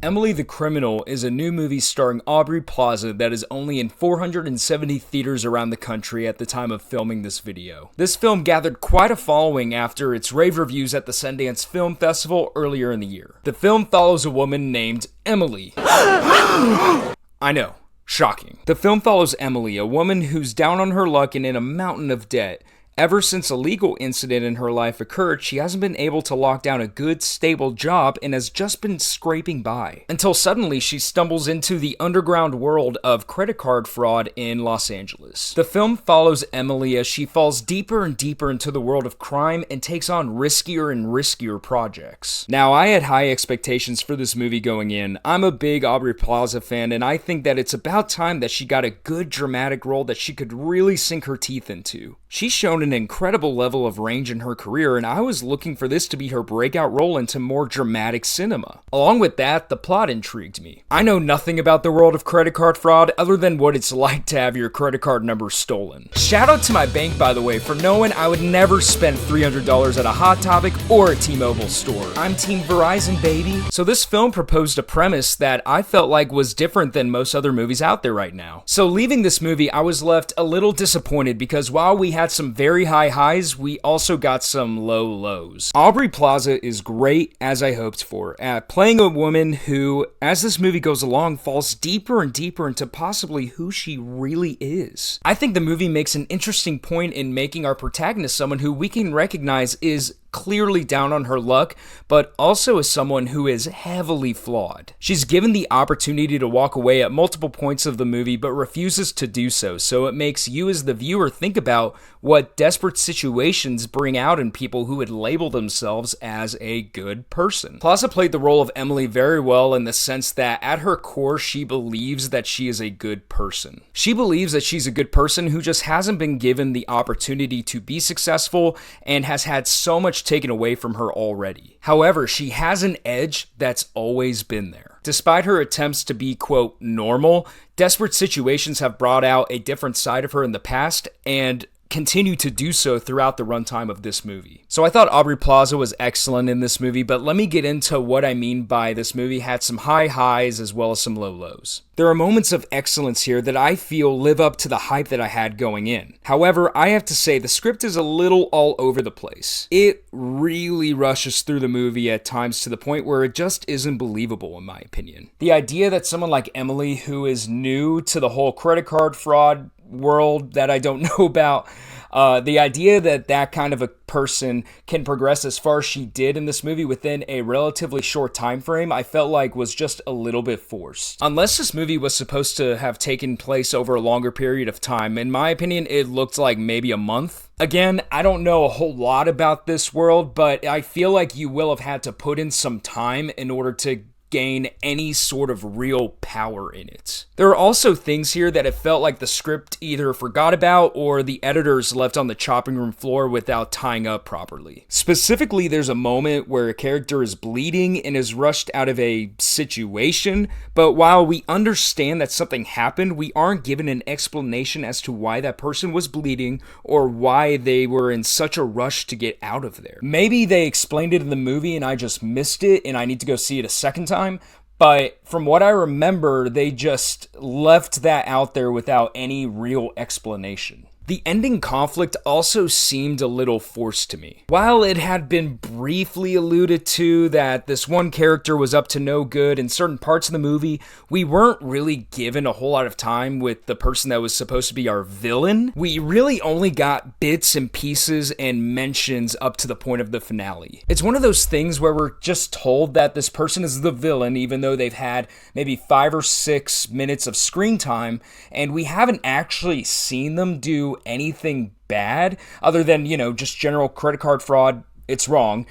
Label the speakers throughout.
Speaker 1: Emily the Criminal is a new movie starring Aubrey Plaza that is only in 470 theaters around the country at the time of filming this video. This film gathered quite a following after its rave reviews at the Sundance Film Festival earlier in the year. The film follows a woman named Emily. I know, shocking. The film follows Emily, a woman who's down on her luck and in a mountain of debt. Ever since a legal incident in her life occurred, she hasn't been able to lock down a good, stable job and has just been scraping by. Until suddenly she stumbles into the underground world of credit card fraud in Los Angeles. The film follows Emily as she falls deeper and deeper into the world of crime and takes on riskier and riskier projects. Now, I had high expectations for this movie going in. I'm a big Aubrey Plaza fan, and I think that it's about time that she got a good dramatic role that she could really sink her teeth into. She's shown an incredible level of range in her career, and I was looking for this to be her breakout role into more dramatic cinema. Along with that, the plot intrigued me. I know nothing about the world of credit card fraud other than what it's like to have your credit card number stolen. Shout out to my bank, by the way, for knowing I would never spend $300 at a Hot Topic or a T-Mobile store. I'm Team Verizon, baby. So this film proposed a premise that I felt like was different than most other movies out there right now. So leaving this movie, I was left a little disappointed because while we had some very high highs, we also got some low lows. Aubrey Plaza is great, as I hoped for, at playing a woman who, as this movie goes along, falls deeper and deeper into possibly who she really is. I think the movie makes an interesting point in making our protagonist someone who we can recognize is clearly down on her luck, but also as someone who is heavily flawed. She's given the opportunity to walk away at multiple points of the movie, but refuses to do so it makes you as the viewer think about what desperate situations bring out in people who would label themselves as a good person. Plaza played the role of Emily very well in the sense that at her core, she believes that she is a good person. She believes that she's a good person who just hasn't been given the opportunity to be successful and has had so much taken away from her already. However, she has an edge that's always been there. Despite her attempts to be, quote, normal, desperate situations have brought out a different side of her in the past and continue to do so throughout the runtime of this movie. So I thought Aubrey Plaza was excellent in this movie, but let me get into what I mean by this movie had some high highs as well as some low lows. There are moments of excellence here that I feel live up to the hype that I had going in. However, I have to say the script is a little all over the place. It really rushes through the movie at times to the point where it just isn't believable in my opinion. The idea that someone like Emily, who is new to the whole credit card fraud world that I don't know about, the idea that that kind of a person can progress as far as she did in this movie within a relatively short time frame, I felt like was just a little bit forced. Unless this movie was supposed to have taken place over a longer period of time, in my opinion, it looked like maybe a month. Again, I don't know a whole lot about this world, but I feel like you will have had to put in some time in order to gain any sort of real power in it. There are also things here that it felt like the script either forgot about or the editors left on the chopping room floor without tying up properly. Specifically, there's a moment where a character is bleeding and is rushed out of a situation, but while we understand that something happened, we aren't given an explanation as to why that person was bleeding or why they were in such a rush to get out of there. Maybe they explained it in the movie and I just missed it and I need to go see it a second time. But from what I remember, they just left that out there without any real explanation. The ending conflict also seemed a little forced to me. While it had been briefly alluded to that this one character was up to no good in certain parts of the movie, we weren't really given a whole lot of time with the person that was supposed to be our villain. We really only got bits and pieces and mentions up to the point of the finale. It's one of those things where we're just told that this person is the villain even though they've had maybe 5 or 6 minutes of screen time, and we haven't actually seen them do anything bad other than, just general credit card fraud. It's wrong.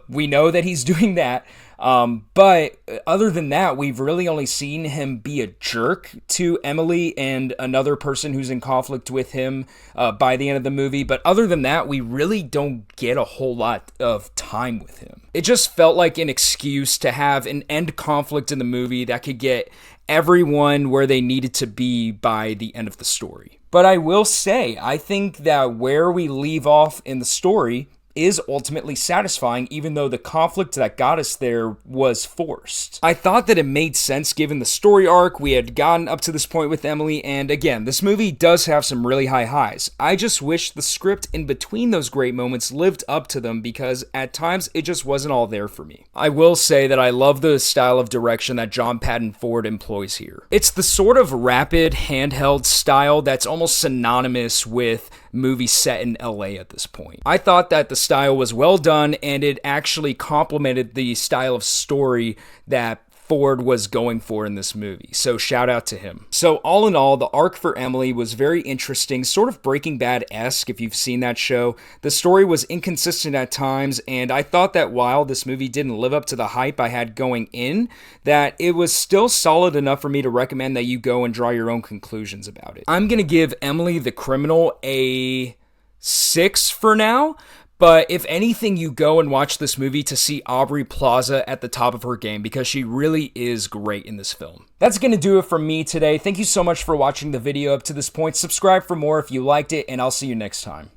Speaker 1: We know that he's doing that. But other than that, we've really only seen him be a jerk to Emily and another person who's in conflict with him by the end of the movie. But other than that, we really don't get a whole lot of time with him. It just felt like an excuse to have an end conflict in the movie that could get everyone where they needed to be by the end of the story. But I will say, I think that where we leave off in the story is ultimately satisfying, even though the conflict that got us there was forced. I thought that it made sense given the story arc we had gotten up to this point with Emily, and again, this movie does have some really high highs. I just wish the script in between those great moments lived up to them, because at times it just wasn't all there for me. I will say that I love the style of direction that John Patton Ford employs here. It's the sort of rapid, handheld style that's almost synonymous with movies set in LA at this point. I thought that the style was well done, and it actually complemented the style of story that Ford was going for in this movie, so shout out to him. So all in all, the arc for Emily was very interesting, sort of Breaking Bad-esque if you've seen that show. The story was inconsistent at times, and I thought that while this movie didn't live up to the hype I had going in, that it was still solid enough for me to recommend that you go and draw your own conclusions about it. I'm gonna give Emily the Criminal a 6 for now. But if anything, you go and watch this movie to see Aubrey Plaza at the top of her game, because she really is great in this film. That's going to do it from me today. Thank you so much for watching the video up to this point. Subscribe for more if you liked it, and I'll see you next time.